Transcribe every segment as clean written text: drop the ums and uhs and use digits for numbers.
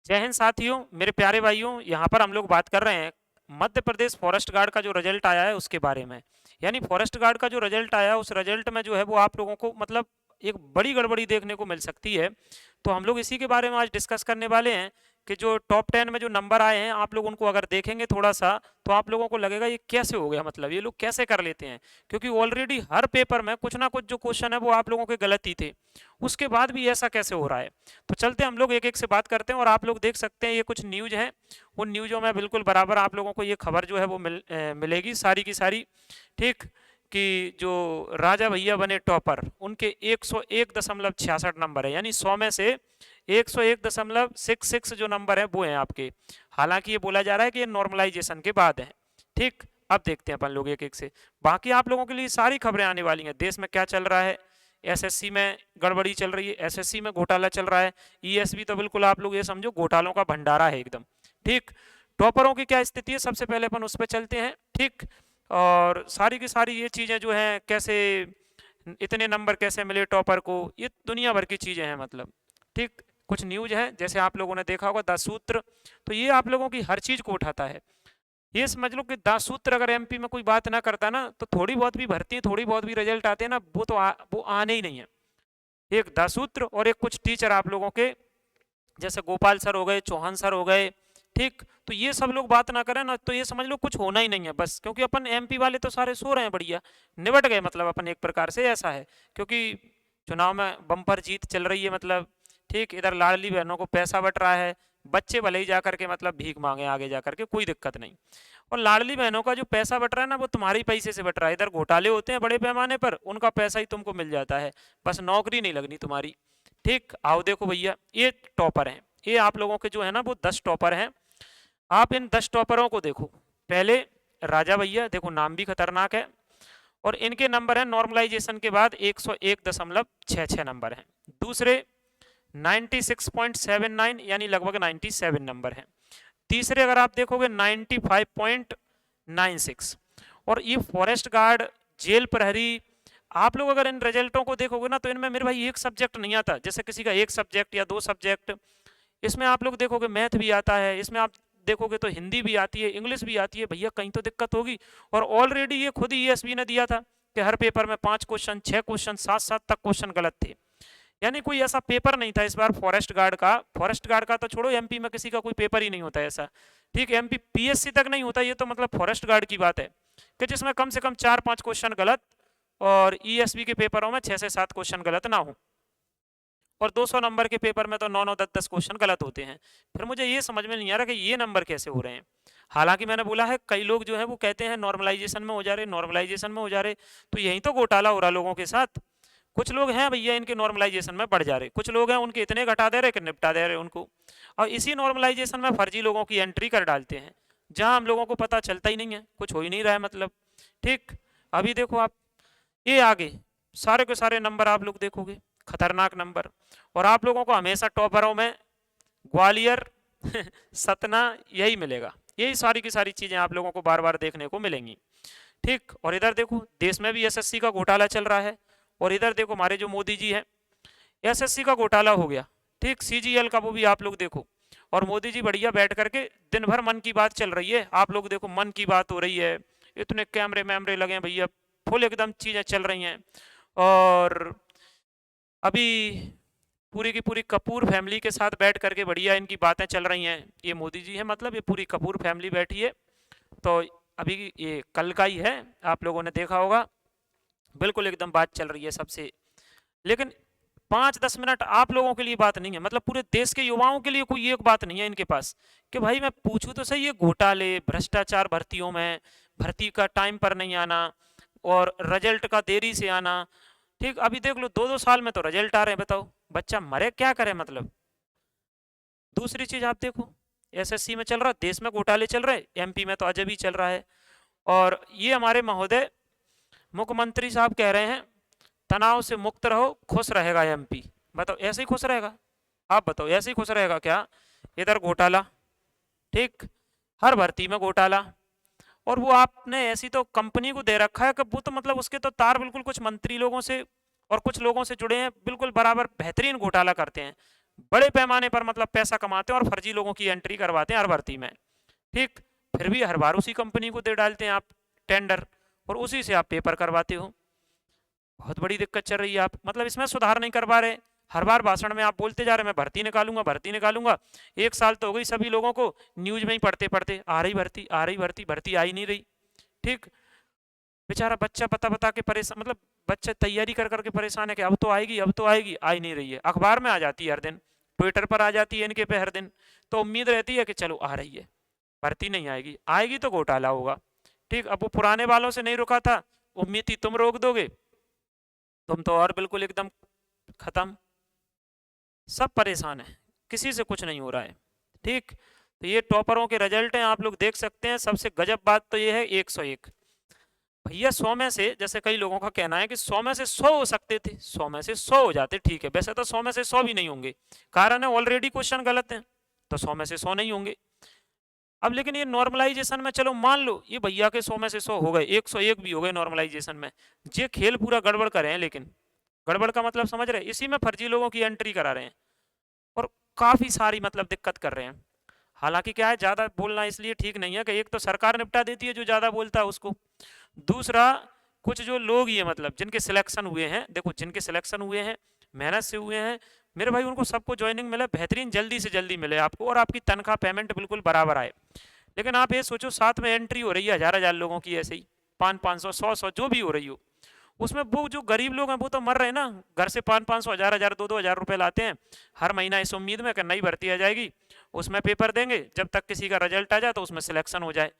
जय हिंद साथियों, मेरे प्यारे भाइयों। यहाँ पर हम लोग बात कर रहे हैं मध्य प्रदेश फॉरेस्ट गार्ड का जो रिजल्ट आया है उसके बारे में। यानी फॉरेस्ट गार्ड का जो रिजल्ट आया उस रिजल्ट में जो है वो आप लोगों को मतलब एक बड़ी गड़बड़ी देखने को मिल सकती है। तो हम लोग इसी के बारे में आज डिस्कस करने वाले हैं कि जो टॉप 10 में जो नंबर आए हैं आप लोग उनको अगर देखेंगे थोड़ा सा तो आप लोगों को लगेगा ये कैसे हो गया, मतलब ये लोग कैसे कर लेते हैं। क्योंकि ऑलरेडी हर पेपर में कुछ ना कुछ जो क्वेश्चन है वो आप लोगों के गलत ही थे, उसके बाद भी ऐसा कैसे हो रहा है। तो चलते हम लोग एक एक से बात करते हैं और आप लोग देख सकते हैं ये कुछ न्यूज है। उन न्यूज़ों में बिल्कुल बराबर आप लोगों को ये खबर जो है वो मिलेगी सारी की सारी। ठीक, कि जो राजा भैया बने टॉपर उनके 101.66 नंबर है, यानी 100 में से 101.66 जो नंबर है वो है आपके। हालांकि ये बोला जा रहा है कि ये नॉर्मलाइजेशन के बाद है। ठीक, अब देखते हैं अपन लोग एक एक से। बाकी आप लोगों के लिए सारी खबरें आने वाली हैं, देश में क्या चल रहा है, एसएससी में गड़बड़ी चल रही है, एसएससी में घोटाला चल रहा है, ईएसबी तो बिल्कुल आप लोग ये समझो घोटालों का भंडारा है एकदम। ठीक, टॉपरों की क्या स्थिति है सबसे पहले अपन उस पर चलते हैं। ठीक, और सारी की सारी ये चीज़ें जो हैं कैसे इतने नंबर कैसे मिले टॉपर को, ये दुनिया भर की चीज़ें हैं मतलब। ठीक, कुछ न्यूज है जैसे आप लोगों ने देखा होगा द सूत्र, तो ये आप लोगों की हर चीज़ को उठाता है। ये समझ लो कि द सूत्र अगर एमपी में कोई बात ना करता ना तो थोड़ी बहुत भी भर्ती थोड़ी बहुत भी रिजल्ट आते हैं ना वो तो वो आने ही नहीं है। एक द सूत्र और एक कुछ टीचर आप लोगों के जैसे गोपाल सर हो गए, चौहान सर हो गए। ठीक, तो ये सब लोग बात ना करें ना तो ये समझ लो कुछ होना ही नहीं है बस, क्योंकि अपन एमपी वाले तो सारे सो रहे हैं बढ़िया, निबट गए मतलब अपन एक प्रकार से ऐसा है। क्योंकि चुनाव में बम्पर जीत चल रही है मतलब। ठीक, इधर लाडली बहनों को पैसा बट रहा है, बच्चे भले ही जा करके मतलब भीख मांगे आगे जा करके, कोई दिक्कत नहीं। और लाडली बहनों का जो पैसा बट रहा है ना वो तुम्हारे पैसे से बट रहा है। इधर घोटाले होते हैं बड़े पैमाने पर, उनका पैसा ही तुमको मिल जाता है, बस नौकरी नहीं लगनी तुम्हारी। ठीक, आओ देखो भैया ये टॉपर हैं, ये आप लोगों के जो है ना वो 10 टॉपर हैं। आप इन 10 टॉपरों को देखो। पहले राजा भैया, देखो नाम भी खतरनाक है, और इनके नंबर है नॉर्मलाइजेशन के बाद 101.66 नंबर हैं। दूसरे 96.79 यानी लगभग 97 नंबर हैं। तीसरे अगर आप देखोगे 95.96। और ये फॉरेस्ट गार्ड, जेल प्रहरी, आप लोग अगर इन रिजल्टों को देखोगे ना तो इनमें मेरे भाई एक सब्जेक्ट नहीं आता, जैसे किसी का एक सब्जेक्ट या दो सब्जेक्ट। इसमें आप लोग देखोगे मैथ भी आता है, इसमें आप देखोगे तो हिंदी भी आती है, इंग्लिश भी आती है, भैया कहीं तो दिक्कत होगी। और ऑलरेडी ये खुद ही ईएसबी ने दिया था कि हर पेपर में 5 क्वेश्चन 6 क्वेश्चन 7 तक क्वेश्चन गलत थे। यानी कोई ऐसा पेपर नहीं था इस बार फॉरेस्ट गार्ड का। फॉरेस्ट गार्ड का तो छोड़ो, एमपी में किसी का कोई पेपर ही नहीं होता ऐसा। ठीक, एमपी पीएससी तक नहीं होता, ये तो मतलब फॉरेस्ट गार्ड की बात है कि जिसमें कम से कम 4-5 क्वेश्चन गलत और ईएसबी के पेपरों में 6 से 7 क्वेश्चन गलत ना हो। और 200 नंबर के पेपर में तो 9-9 10-10 क्वेश्चन गलत होते हैं। फिर मुझे ये समझ में नहीं आ रहा कि ये नंबर कैसे हो रहे हैं। हालांकि मैंने बोला है कई लोग जो है वो कहते हैं नॉर्मलाइजेशन में हो जा रहे, नॉर्मलाइजेशन में हो जा रहे, तो यही तो घोटाला हो रहा लोगों के साथ। कुछ लोग हैं भैया इनके नॉर्मलाइजेशन में बढ़ जा रहे, कुछ लोग हैं उनके इतने घटा दे रहे कि निपटा दे रहे उनको। और इसी नॉर्मलाइजेशन में फर्जी लोगों की एंट्री कर डालते हैं जहां हम लोगों को पता चलता ही नहीं है, कुछ हो ही नहीं रहा है मतलब। ठीक, अभी देखो आप ये आगे सारे के सारे नंबर आप लोग देखोगे खतरनाक नंबर। और आप लोगों को हमेशा टॉपरों में ग्वालियर सतना यही मिलेगा, यही सारी की सारी चीजें आप लोगों को बार बार देखने को मिलेंगी। ठीक, और इधर देखो देश में भी एसएससी का घोटाला चल रहा है, और इधर देखो हमारे जो मोदी जी हैं एसएससी का घोटाला हो गया। ठीक, सीजीएल का वो भी आप लोग देखो, और मोदी जी बढ़िया बैठ करके दिन भर मन की बात चल रही है। आप लोग देखो मन की बात हो रही है, इतने कैमरे मैमरे लगे हैं भैया, फुल एकदम चीजें चल रही हैं। और अभी पूरी की पूरी कपूर फैमिली के साथ बैठ करके बढ़िया इनकी बातें चल रही हैं। ये मोदी जी है मतलब ये पूरी कपूर फैमिली बैठी है। तो अभी ये कल का ही है, आप लोगों ने देखा होगा, बिल्कुल एकदम बात चल रही है सबसे। लेकिन 5-10 मिनट आप लोगों के लिए बात नहीं है, मतलब पूरे देश के युवाओं के लिए कोई एक बात नहीं है इनके पास कि भाई मैं पूछूं तो सही, ये घोटाले भ्रष्टाचार भर्तियों में, भर्ती का टाइम पर नहीं आना और रिजल्ट का देरी से आना। ठीक, अभी देख लो 2-2 साल में तो रिजल्ट आ रहे हैं, बताओ बच्चा मरे क्या करे मतलब। दूसरी चीज आप देखो एसएससी में चल रहा, देश में घोटाले चल रहे, एमपी में तो अजब ही चल रहा है। और ये हमारे महोदय मुख्यमंत्री साहब कह रहे हैं तनाव से मुक्त रहो, खुश रहेगा एमपी। बताओ ऐसे ही खुश रहेगा? आप बताओ ऐसे ही खुश रहेगा क्या? इधर घोटाला, ठीक, हर भर्ती में घोटाला। और वो आपने ऐसी तो कंपनी को दे रखा है कि वो तो मतलब उसके तो तार बिल्कुल कुछ मंत्री लोगों से और कुछ लोगों से जुड़े हैं, बिल्कुल बराबर बेहतरीन घोटाला करते हैं। बड़े पैमाने पर मतलब पैसा कमाते हैं और फर्जी लोगों की एंट्री करवाते हैं हर भर्ती में। ठीक, फिर भी हर बार उसी कंपनी को दे डालते हैं आप टेंडर, और उसी से आप पेपर करवाते हो। बहुत बड़ी दिक्कत चल रही है। आप मतलब इसमें सुधार नहीं कर पा रहे। हर बार भाषण में आप बोलते जा रहे मैं भर्ती निकालूंगा, भर्ती निकालूंगा। 1 साल तो हो गई सभी लोगों को न्यूज में ही पढ़ते पढ़ते, आ रही भर्ती, आ रही भर्ती, भर्ती आ ही नहीं रही। ठीक, बेचारा बच्चा बता बता के परेशान, मतलब बच्चा तैयारी कर करके परेशान है कि अब तो आएगी, अब तो आएगी, आ ही नहीं रही है। अखबार में आ जाती है हर दिन, ट्विटर पर आ जाती है इनके पे हर दिन, तो उम्मीद रहती है कि चलो आ रही है, भर्ती नहीं आएगी, आएगी तो घोटाला होगा। ठीक, अब वो पुराने वालों से नहीं रुका था, उम्मीद थी तुम रोक दोगे, तुम तो और बिल्कुल एकदम खत्म। सब परेशान है, किसी से कुछ नहीं हो रहा है। ठीक, तो ये टॉपरों के रिजल्ट हैं, आप लोग देख सकते हैं। सबसे गजब बात तो ये है 101 भैया। 100 में से, जैसे कई लोगों का कहना है कि 100 में से 100 हो सकते थे, 100 में से 100 हो जाते, ठीक है, वैसे तो 100 में से 100 भी नहीं होंगे, कारण है ऑलरेडी क्वेश्चन गलत है, तो 100 में से 100 नहीं होंगे। अब लेकिन ये नॉर्मलाइजेशन में चलो मान लो ये भैया के 100 में से 100 हो गए, 101 भी हो गए नॉर्मलाइजेशन में, ये खेल पूरा गड़बड़ कर रहे हैं। लेकिन गड़बड़ का मतलब समझ रहे हैं, इसी में फर्जी लोगों की एंट्री करा रहे हैं और काफी सारी मतलब दिक्कत कर रहे हैं। हालांकि क्या है, ज्यादा बोलना इसलिए ठीक नहीं है कि एक तो सरकार निपटा देती है जो ज्यादा बोलता है उसको, दूसरा कुछ जो लोग ये मतलब जिनके सिलेक्शन हुए हैं, देखो जिनके सिलेक्शन हुए हैं मेहनत से हुए हैं मेरे भाई, उनको सबको ज्वाइनिंग मिले, बेहतरीन, जल्दी से जल्दी मिले आपको, और आपकी तनख्वाह पेमेंट बिल्कुल बराबर आए। लेकिन आप ये सोचो साथ में एंट्री हो रही है हजार हजार लोगों की, ऐसे ही 500 500 100 100 जो भी हो रही हो, उसमें वो जो गरीब लोग हैं वो तो मर रहे हैं ना, घर से 500 500 हजार हजार 2 2 हजार रुपए लाते हैं हर महीना इस उम्मीद में कि नई भर्ती आ जाएगी, उसमें पेपर देंगे, जब तक किसी का रिजल्ट आ जाए तो उसमें सिलेक्शन हो जाए।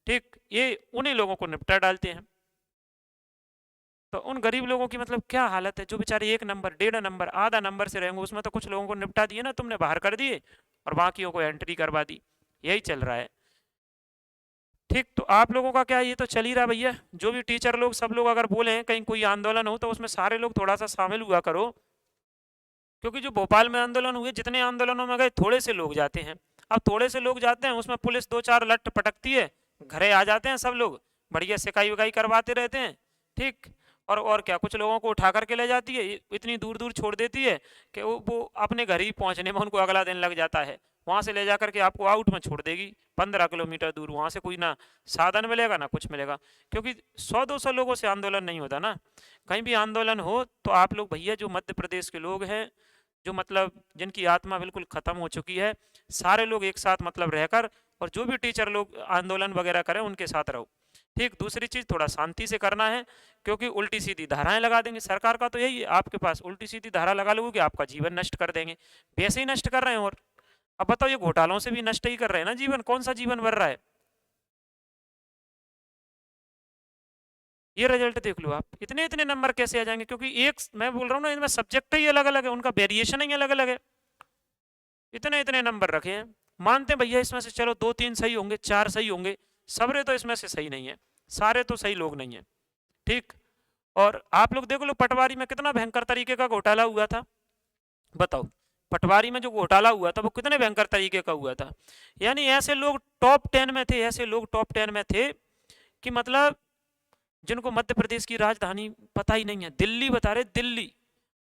ठीक, ये उन्हीं लोगों को निपटा डालते हैं। तो उन गरीब लोगों की मतलब क्या हालत है, जो बेचारे 1 नंबर 1.5 नंबर आधा नंबर से रहेंगे, उसमें तो कुछ लोगों को निपटा दिए ना तुमने, बाहर कर दिए और बाकियों को एंट्री करवा दी, यही चल रहा है। ठीक, तो आप लोगों का क्या, ये तो चल ही रहा भैया। जो भी टीचर लोग सब लोग अगर बोले हैं कहीं कोई आंदोलन हो तो उसमें सारे लोग थोड़ा सा शामिल हुआ करो, क्योंकि जो भोपाल में आंदोलन हुए, जितने आंदोलनों में गए थोड़े से लोग जाते हैं। अब थोड़े से लोग जाते हैं, उसमें पुलिस 2 4 लट पटकती है, घरे आ जाते हैं सब लोग, बढ़िया सिकाई विकाई करवाते रहते हैं। ठीक, और क्या, कुछ लोगों को उठा करके ले जाती है, इतनी दूर दूर छोड़ देती है कि वो अपने घर ही पहुंचने में उनको अगला दिन लग जाता है। वहां से ले जा करके आपको आउट में छोड़ देगी 15 किलोमीटर दूर, वहां से कोई ना साधन मिलेगा ना कुछ मिलेगा, क्योंकि 100 200 लोगों से आंदोलन नहीं होता ना। कहीं भी आंदोलन हो तो आप लोग भैया, जो मध्य प्रदेश के लोग हैं, जो मतलब जिनकी आत्मा बिल्कुल खत्म हो चुकी है, सारे लोग एक साथ मतलब रहकर, और जो भी टीचर लोग आंदोलन वगैरह करें उनके साथ रहो। ठीक, दूसरी चीज थोड़ा शांति से करना है, क्योंकि उल्टी सीधी धाराएं लगा देंगे। सरकार का तो यही है, आपके पास उल्टी सीधी धारा लगा लोगे आपका जीवन नष्ट कर देंगे, वैसे ही नष्ट कर रहे हैं। और अब बताओ, ये घोटालों से भी नष्ट ही कर रहे हैं ना जीवन, कौन सा जीवन बढ़ रहा है। ये रिजल्ट देख लो आप, इतने इतने नंबर कैसे आ जाएंगे, क्योंकि एक, मैं बोल रहा हूँ ना, इनमें सब्जेक्ट ही अलग अलग है, उनका वेरिएशन ही अलग अलग है, इतने इतने नंबर रखे हैं। मानते हैं भैया इसमें से चलो 2 3 सही होंगे, 4 सही होंगे, सबरे तो इसमें से सही नहीं है, सारे तो सही लोग नहीं है। ठीक, और आप लोग देख लो पटवारी में कितना भयंकर तरीके का घोटाला हुआ था, बताओ, पटवारी में जो घोटाला हुआ था वो कितने भयंकर तरीके का हुआ था। यानी ऐसे लोग टॉप 10 में थे, ऐसे लोग टॉप 10 में थे कि मतलब जिनको मध्य प्रदेश की राजधानी पता ही नहीं है, दिल्ली बता रहे, दिल्ली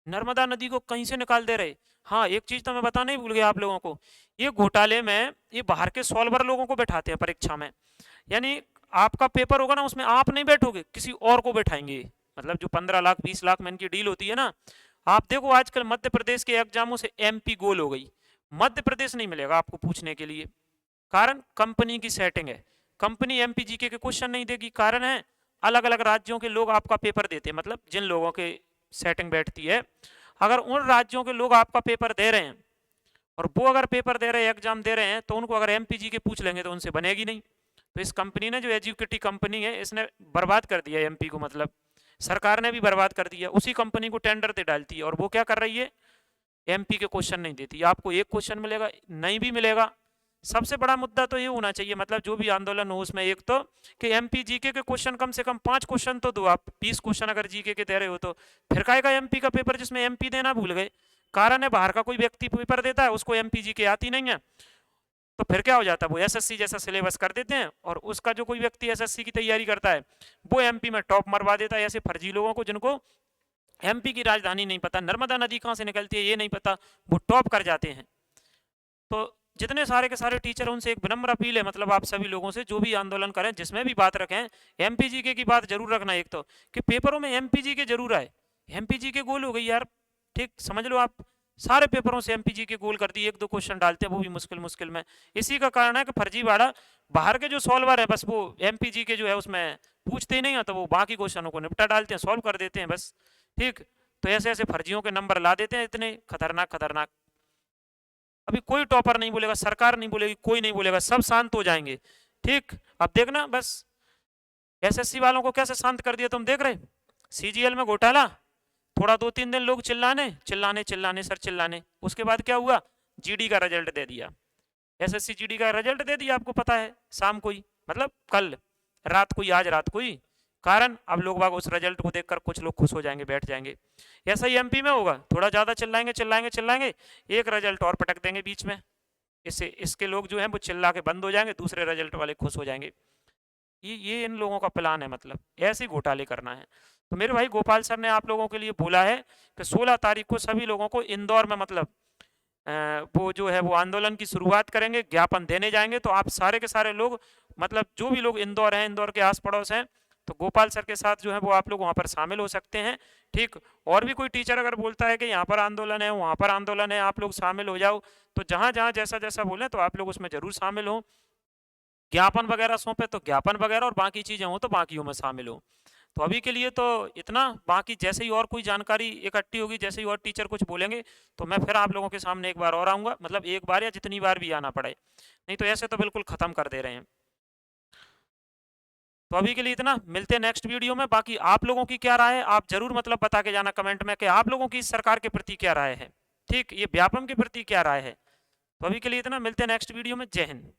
नर्मदा नदी को कहीं से निकाल दे रहे। हाँ, एक चीज तो मैं बताना ही भूल गया आप लोगों को, ये घोटाले में ये बाहर के सॉल्वर लोगों को बैठाते हैं परीक्षा में। यानी आपका पेपर होगा ना, उसमें आप नहीं बैठोगे, किसी और को बैठाएंगे। मतलब जो 15 लाख 20 लाख में इनकी डील होती है ना, आप देखो आजकल मध्य प्रदेश के एग्जामों से एमपी गोल हो गई, मध्य प्रदेश नहीं मिलेगा आपको पूछने के लिए, कारण कंपनी की सेटिंग है, कंपनी एमपी जीके के क्वेश्चन नहीं देगी, कारण है अलग अलग राज्यों के लोग आपका पेपर देते हैं, मतलब जिन लोगों के सेटिंग बैठती है, अगर उन राज्यों के लोग आपका पेपर दे रहे हैं और वो अगर पेपर दे रहे हैं, एग्जाम दे रहे हैं, तो उनको अगर एमपीजी के पूछ लेंगे तो उनसे बनेगी नहीं। तो इस कंपनी ने, जो एजुकेटिव कंपनी है, इसने बर्बाद कर दिया एमपी को, मतलब सरकार ने भी बर्बाद कर दिया, उसी कंपनी को टेंडर दे डालती है, और वो क्या कर रही है, एमपी के क्वेश्चन नहीं देती, आपको एक क्वेश्चन मिलेगा, नहीं भी मिलेगा। सबसे बड़ा मुद्दा तो ये होना चाहिए, मतलब जो भी आंदोलन हो उसमें, एक तो कि एमपी जीके के क्वेश्चन कम से कम 5 क्वेश्चन तो दो आप, 20 क्वेश्चन अगर जीके के दे रहे हो तो फिर काएगा एमपी का पेपर जिसमें एमपी देना भूल गए। कारण है बाहर का कोई व्यक्ति पेपर देता है, उसको एमपी जीके आती नहीं है, तो फिर क्या हो जाता है, वो एसएससी जैसा सिलेबस कर देते हैं, और उसका जो कोई व्यक्ति एसएससी की तैयारी करता है वो एमपी में टॉप मरवा देता है, ऐसे फर्जी लोगों को जिनको एमपी की राजधानी नहीं पता, नर्मदा नदी कहाँ से निकलती है ये नहीं पता, वो टॉप कर जाते हैं। तो जितने सारे के सारे टीचर उनसे एक विनम्र अपील है, मतलब आप सभी लोगों से जो भी आंदोलन करें, जिसमें भी बात रखें, एमपीजीके की बात जरूर रखना। एक तो कि पेपरों में एमपीजीके जरूर आए, एमपीजीके गोल हो गई यार, ठीक समझ लो आप, सारे पेपरों से एमपीजीके गोल कर दी, एक दो क्वेश्चन डालते हैं वो भी मुश्किल मुश्किल में। इसी का कारण है कि फर्जीवाड़ा, बाहर के जो सॉल्वर है बस वो एमपीजीके जो है उसमें पूछते ही नहीं है, तो वो बाकी क्वेश्चनों को निपटा डालते हैं, सॉल्व कर देते हैं बस, ठीक। तो ऐसे ऐसे फर्जियों के नंबर ला देते हैं, इतने खतरनाक खतरनाक। अभी कोई टॉपर नहीं बोलेगा, सरकार नहीं बोलेगी, कोई नहीं बोलेगा, सब शांत हो जाएंगे, ठीक। अब देखना बस एसएससी वालों को कैसे शांत कर दिया, तुम देख रहे। सीजीएल में घोटाला, थोड़ा 2-3 दिन लोग चिल्लाने चिल्लाने चिल्लाने सर चिल्लाने, उसके बाद क्या हुआ, जीडी का रिजल्ट दे दिया, एसएससी जीडी का रिजल्ट दे दिया, आपको पता है, शाम को ही, मतलब कल रात को ही, आज रात को ही। कारण अब लोग बाग उस रिजल्ट को देखकर कुछ लोग खुश हो जाएंगे, बैठ जाएंगे। ऐसा ही एमपी में होगा, थोड़ा ज्यादा चिल्लाएंगे चिल्लाएंगे चिल्लाएंगे, एक रिजल्ट और पटक देंगे बीच में, इससे इसके लोग जो हैं वो चिल्ला के बंद हो जाएंगे, दूसरे रिजल्ट वाले खुश हो जाएंगे। ये इन लोगों का प्लान है, मतलब ऐसे घोटाले करना है। तो मेरे भाई गोपाल सर ने आप लोगों के लिए बोला है कि 16 तारीख को सभी लोगों को इंदौर में, मतलब वो जो है वो आंदोलन की शुरुआत करेंगे, ज्ञापन देने जाएंगे। तो आप सारे के सारे लोग, मतलब जो भी लोग इंदौर हैं, इंदौर के आस पड़ोस हैं, तो गोपाल सर के साथ जो है वो आप लोग वहाँ पर शामिल हो सकते हैं, ठीक। और भी कोई टीचर अगर बोलता है कि यहाँ पर आंदोलन है, वहाँ पर आंदोलन है, आप लोग शामिल हो जाओ, तो जहाँ जहाँ जैसा जैसा बोले तो आप लोग उसमें जरूर शामिल हो। ज्ञापन वगैरह सौंपे तो ज्ञापन वगैरह, और बाकी चीजें हो तो बाकियों में शामिल हो। तो अभी के लिए तो इतना, बाकी जैसे ही और कोई जानकारी इकट्ठी होगी, जैसे ही और टीचर कुछ बोलेंगे, तो मैं फिर आप लोगों के सामने एक बार और आऊँगा, मतलब एक बार या जितनी बार भी आना पड़े, नहीं तो ऐसे तो बिल्कुल ख़त्म कर दे रहे हैं। तो अभी के लिए इतना, मिलते हैं नेक्स्ट वीडियो में। बाकी आप लोगों की क्या राय है आप जरूर मतलब बता के जाना कमेंट में कि आप लोगों की इस सरकार के प्रति क्या राय है, ठीक, ये व्यापम के प्रति क्या राय है। तो अभी के लिए इतना, मिलते हैं नेक्स्ट वीडियो में। जय हिंद।